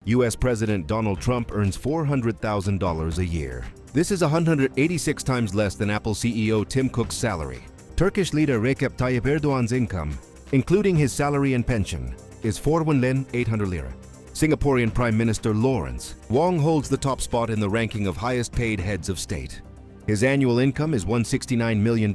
U.S. President Donald Trump earns $400,000 a year. This is 186 times less than Apple CEO Tim Cook's salary. Turkish leader Recep Tayyip Erdogan's income, including his salary and pension, is 4,800 lira. Singaporean Prime Minister Lawrence Wong holds the top spot in the ranking of highest paid heads of state. His annual income is $169 million.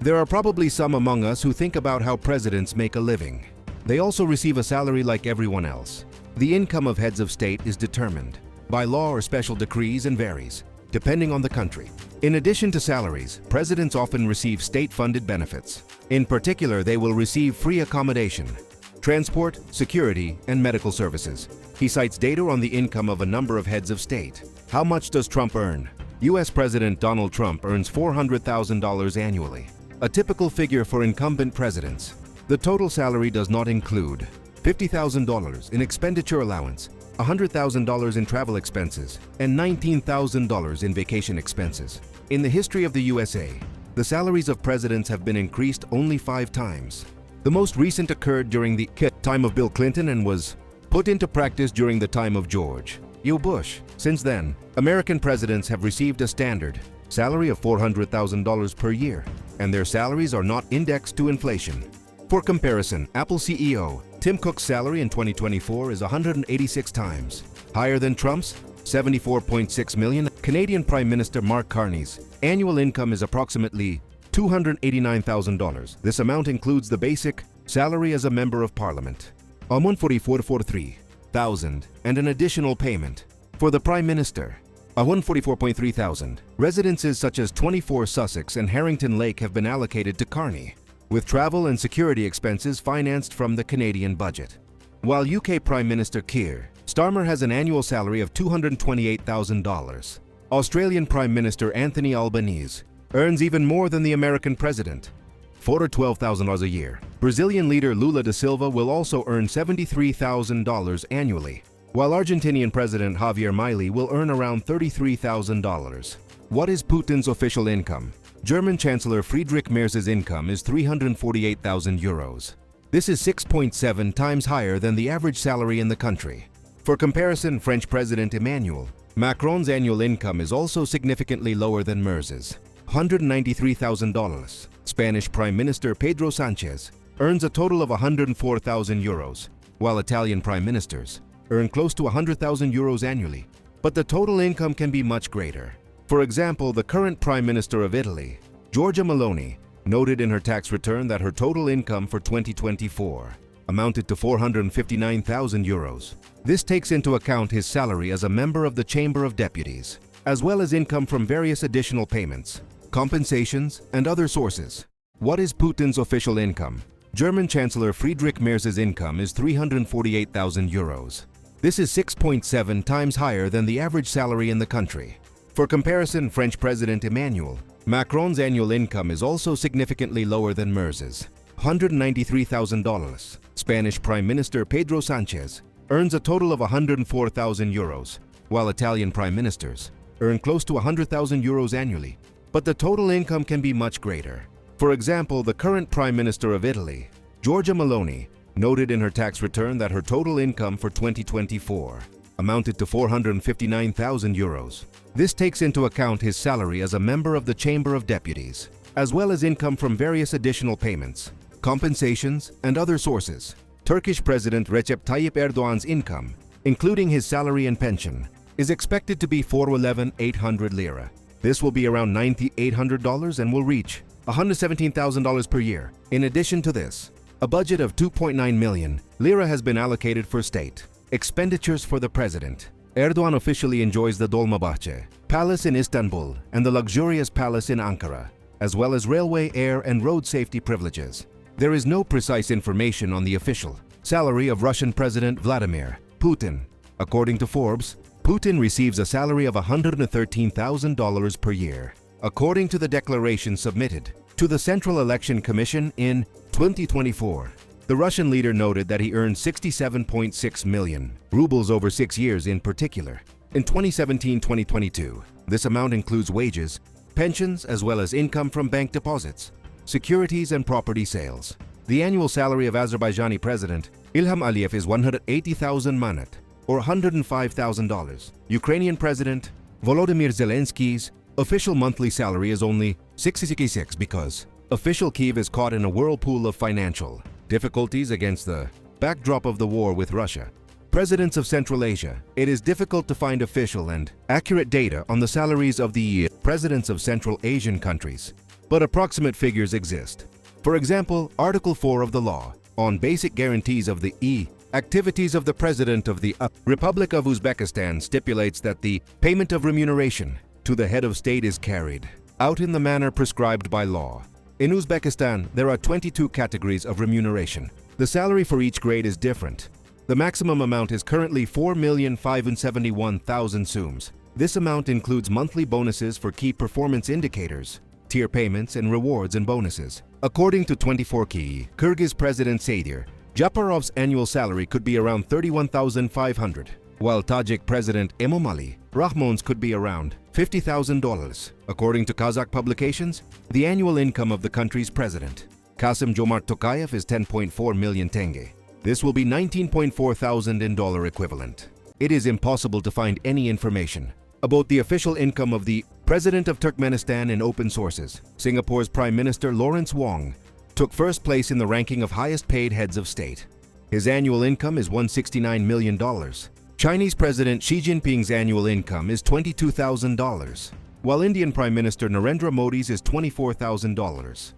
There are probably some among us who think about how presidents make a living. They also receive a salary like everyone else. The income of heads of state is determined by law or special decrees and varies, depending on the country. In addition to salaries, presidents often receive state-funded benefits. In particular, they will receive free accommodation, transport, security, and medical services. He cites data on the income of a number of heads of state. How much does Trump earn? U.S. President Donald Trump earns $400,000 annually, a typical figure for incumbent presidents. The total salary does not include $50,000 in expenditure allowance, $100,000 in travel expenses, and $19,000 in vacation expenses. In the history of the USA, the salaries of presidents have been increased only 5 times. The most recent occurred during the time of Bill Clinton and was put into practice during the time of George W. Bush. Since then, American presidents have received a standard salary of $400,000 per year, and their salaries are not indexed to inflation. For comparison, Apple CEO Tim Cook's salary in 2024 is 186 times higher than Trump's, $74.6 million. Canadian Prime Minister Mark Carney's annual income is approximately $289,000. This amount includes the basic salary as a member of parliament, $144,000, and an additional payment for the Prime Minister, $144,300. Residences such as 24 Sussex and Harrington Lake have been allocated to Carney, with travel and security expenses financed from the Canadian budget. While UK Prime Minister Keir Starmer has an annual salary of $228,000, Australian Prime Minister Anthony Albanese earns even more than the American president, $412,000 a year. Brazilian leader Lula da Silva will also earn $73,000 annually, while Argentinian President Javier Milei will earn around $33,000. What is Putin's official income? German Chancellor Friedrich Merz's income is 348,000 euros. This is 6.7 times higher than the average salary in the country. For comparison, French President Emmanuel Macron's annual income is also significantly lower than Merz's, $193,000. Spanish Prime Minister Pedro Sanchez earns a total of 104,000 euros, while Italian prime ministers earn close to 100,000 euros annually. But the total income can be much greater. For example, the current Prime Minister of Italy, Giorgia Meloni, noted in her tax return that her total income for 2024 amounted to 459,000 euros. This takes into account his salary as a member of the Chamber of Deputies, as well as income from various additional payments, compensations, and other sources. What is Putin's official income? German Chancellor Friedrich Merz's income is 348,000 euros. This is 6.7 times higher than the average salary in the country. For comparison, French President Emmanuel Macron's annual income is also significantly lower than Merz's, $193,000. Spanish Prime Minister Pedro Sanchez earns a total of 104,000 euros, while Italian prime ministers earn close to 100,000 euros annually. But the total income can be much greater. For example, the current Prime Minister of Italy, Giorgia Meloni, noted in her tax return that her total income for 2024 amounted to 459,000 euros. This takes into account his salary as a member of the Chamber of Deputies, as well as income from various additional payments, compensations, and other sources. Turkish President Recep Tayyip Erdogan's income, including his salary and pension, is expected to be 411,800 lira. This will be around $9,800 and will reach $117,000 per year. In addition to this, a budget of 2.9 million lira has been allocated for state expenditures for the president. Erdogan officially enjoys the Dolmabahce Palace in Istanbul and the luxurious palace in Ankara, as well as railway, air, and road safety privileges. There is no precise information on the official salary of Russian President Vladimir Putin. According to Forbes, Putin receives a salary of $113,000 per year, according to the declaration submitted to the Central Election Commission in 2024. The Russian leader noted that he earned 67.6 million rubles over 6 years in particular. In 2017-2022, this amount includes wages, pensions, as well as income from bank deposits, securities, and property sales. The annual salary of Azerbaijani President Ilham Aliyev is 180,000 manat, or $105,000. Ukrainian President Volodymyr Zelensky's official monthly salary is only 66 because official Kyiv is caught in a whirlpool of financial difficulties against the backdrop of the war with Russia. Presidents of Central Asia, it is difficult to find official and accurate data on the salaries of the presidents of Central Asian countries, but approximate figures exist. For example, Article 4 of the law on basic guarantees of the activities of the President of the Republic of Uzbekistan stipulates that the payment of remuneration to the head of state is carried out in the manner prescribed by law. In Uzbekistan, there are 22 categories of remuneration. The salary for each grade is different. The maximum amount is currently 4,571,000 sums. This amount includes monthly bonuses for key performance indicators, tier payments, and rewards and bonuses. According to 24Ki, Kyrgyz President Sadir Japarov's annual salary could be around 31,500, while Tajik President Emomali Rahmon's could be around $50,000. According to Kazakh publications, the annual income of the country's president, Kassym Jomart Tokayev, is 10.4 million tenge. This will be 19.4 thousand in dollar equivalent. It is impossible to find any information about the official income of the President of Turkmenistan in open sources. Singapore's Prime Minister Lawrence Wong took first place in the ranking of highest paid heads of state. His annual income is $169 million. Chinese President Xi Jinping's annual income is $22,000, while Indian Prime Minister Narendra Modi's is $24,000.